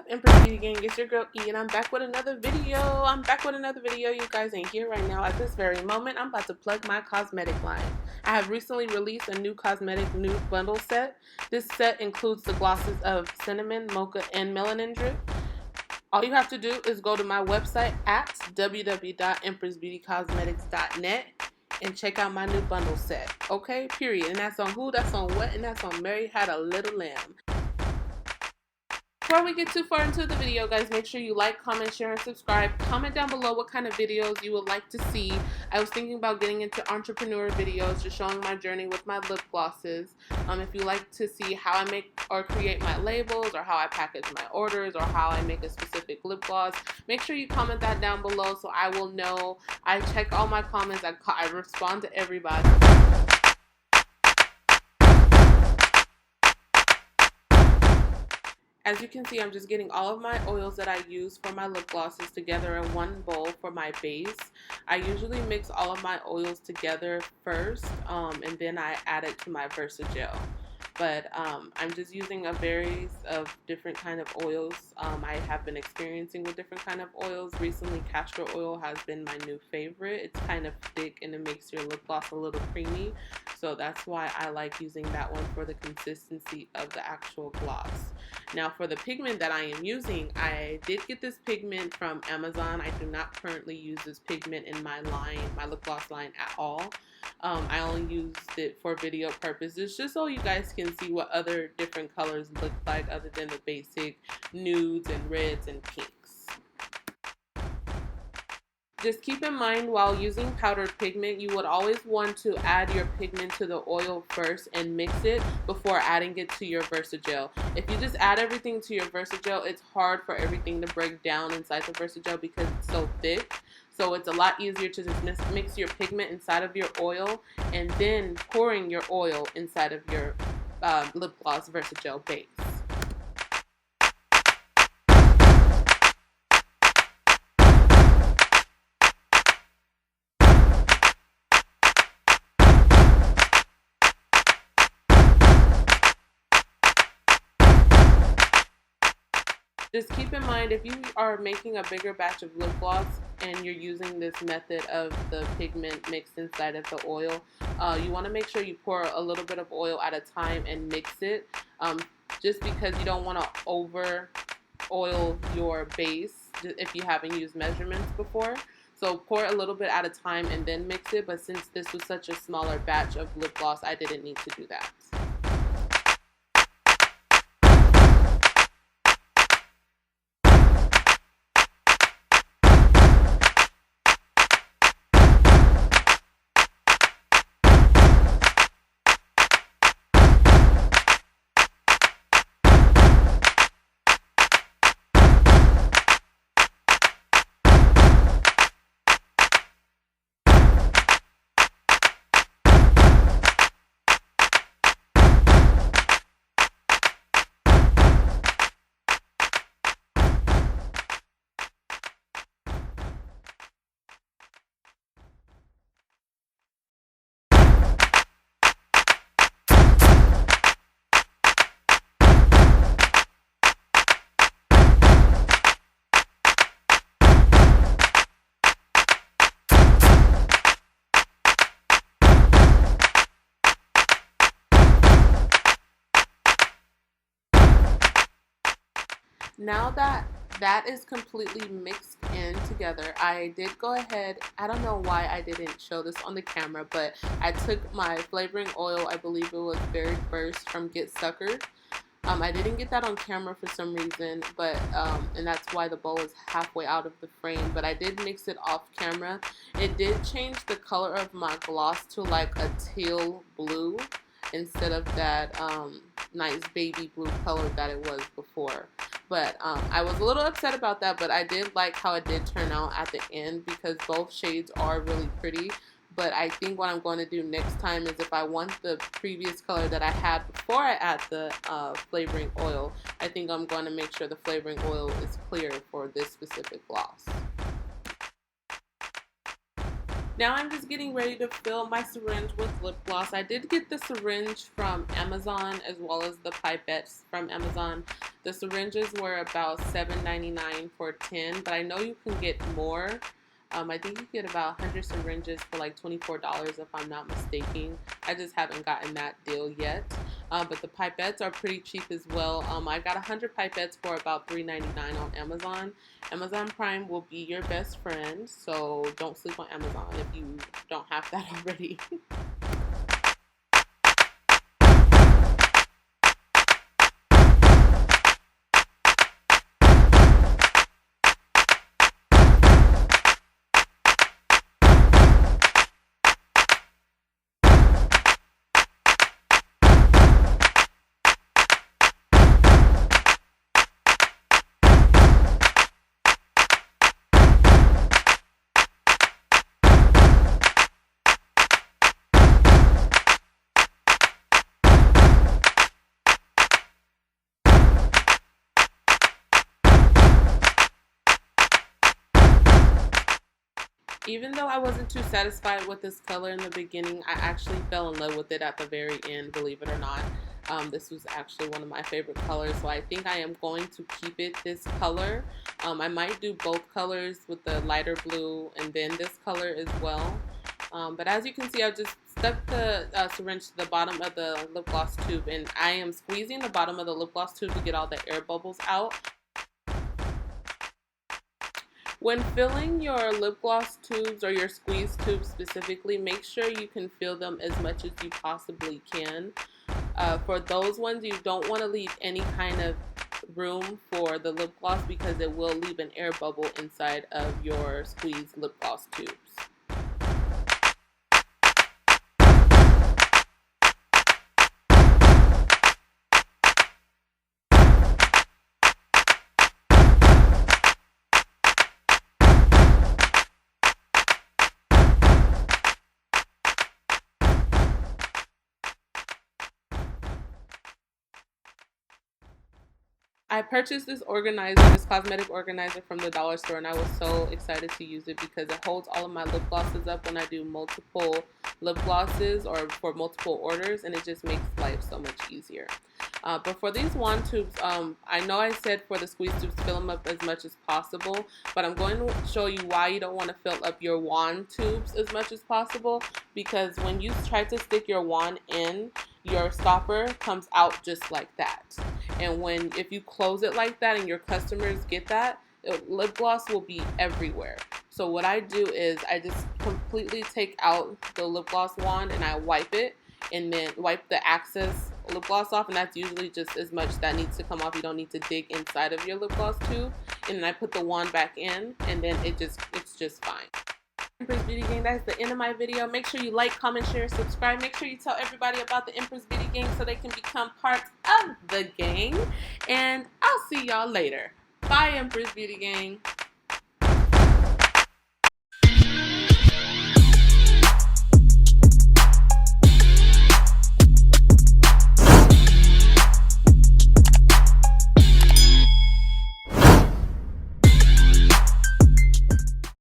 Empress Beauty Gang? It's your girl E, and I'm back with another video. You guys ain't here right now. At this very moment, I'm about to plug my cosmetic line. I have recently released a new cosmetic nude bundle set. This set includes the glosses of Cinnamon, Mocha, and Melanin Drip. All you have to do is go to my website at www.EMPRESS.BEAUTY.COSMETICS.net and check out my new bundle set. Okay, period. And that's on who? That's on what? And that's on Mary Had a Little Lamb. Before we get too far into the video, guys, make sure you like, comment, share, and subscribe. Comment down below what kind of videos you would like to see. I was thinking about getting into entrepreneur videos, just showing my journey with my lip glosses. If you like to see how I make or create my labels, or how I package my orders, or how I make a specific lip gloss, make sure you comment that down below so I will know. I check all my comments. I respond to everybody. As you can see, I'm just getting all of my oils that I use for my lip glosses together in one bowl for my base. I usually mix all of my oils together first, and then I add it to my Versagel. But I'm just using a variety of different kind of oils. I have been experiencing with different kind of oils. Recently, castor oil has been my new favorite. It's kind of thick and it makes your lip gloss a little creamy. So that's why I like using that one for the consistency of the actual gloss. Now for the pigment that I am using, I did get this pigment from Amazon. I do not currently use this pigment in my line, my lip gloss line at all. I only used it for video purposes, just so you guys can see what other different colors look like other than the basic nudes and reds and pinks. Just keep in mind, while using powdered pigment, you would always want to add your pigment to the oil first and mix it before adding it to your Versagel. If you just add everything to your Versagel, it's hard for everything to break down inside the Versagel because it's so thick. So it's a lot easier to just mix your pigment inside of your oil and then pouring your oil inside of your lip gloss Versagel base. Just keep in mind, if you are making a bigger batch of lip gloss and you're using this method of the pigment mixed inside of the oil, you want to make sure you pour a little bit of oil at a time and mix it, just because you don't want to over oil your base if you haven't used measurements before. So pour a little bit at a time and then mix it, but since this was such a smaller batch of lip gloss, I didn't need to do that. Now that is completely mixed in together, I did go ahead, I don't know why I didn't show this on the camera, but I took my flavoring oil, I believe it was Berry Burst from Get Suckered. I didn't get that on camera for some reason, but and that's why the bowl is halfway out of the frame, but I did mix it off camera. It did change the color of my gloss to like a teal blue instead of that nice baby blue color that it was before. But I was a little upset about that, but I did like how it did turn out at the end because both shades are really pretty. But I think what I'm going to do next time is, if I want the previous color that I had before I add the flavoring oil, I think I'm going to make sure the flavoring oil is clear for this specific gloss. Now I'm just getting ready to fill my syringe with lip gloss. I did get the syringe from Amazon as well as the pipettes from Amazon. The syringes were about $7.99 for 10, but I know you can get more. I think you get about 100 syringes for like $24 if I'm not mistaken. I just haven't gotten that deal yet. But the pipettes are pretty cheap as well. I got 100 pipettes for about $3.99 on Amazon. Amazon Prime will be your best friend, so don't sleep on Amazon if you don't have that already. Even though I wasn't too satisfied with this color in the beginning, I actually fell in love with it at the very end, believe it or not. This was actually one of my favorite colors, so I think I am going to keep it this color. I might do both colors with the lighter blue and then this color as well. But as you can see, I've just stuck the syringe to the bottom of the lip gloss tube, and I am squeezing the bottom of the lip gloss tube to get all the air bubbles out. When filling your lip gloss tubes or your squeeze tubes specifically, make sure you can fill them as much as you possibly can. For those ones, you don't want to leave any kind of room for the lip gloss because it will leave an air bubble inside of your squeeze lip gloss tubes. I purchased this organizer, this cosmetic organizer from the dollar store, and I was so excited to use it because it holds all of my lip glosses up when I do multiple lip glosses or for multiple orders, and it just makes life so much easier. But for these wand tubes, I know I said for the squeeze tubes, fill them up as much as possible, but I'm going to show you why you don't want to fill up your wand tubes as much as possible, because when you try to stick your wand in, your stopper comes out just like that. And if you close it like that and your customers get that, lip gloss will be everywhere. So what I do is I just completely take out the lip gloss wand and I wipe it, and then wipe the excess lip gloss off, and that's usually just as much that needs to come off. You don't need to dig inside of your lip gloss tube. And then I put the wand back in, and then it's just fine. Empress Beauty Gang, that's the end of my video. Make sure you like, comment, share, subscribe. Make sure you tell everybody about the Empress Beauty Gang so they can become part of the gang. And I'll see y'all later. Bye, Empress Beauty Gang.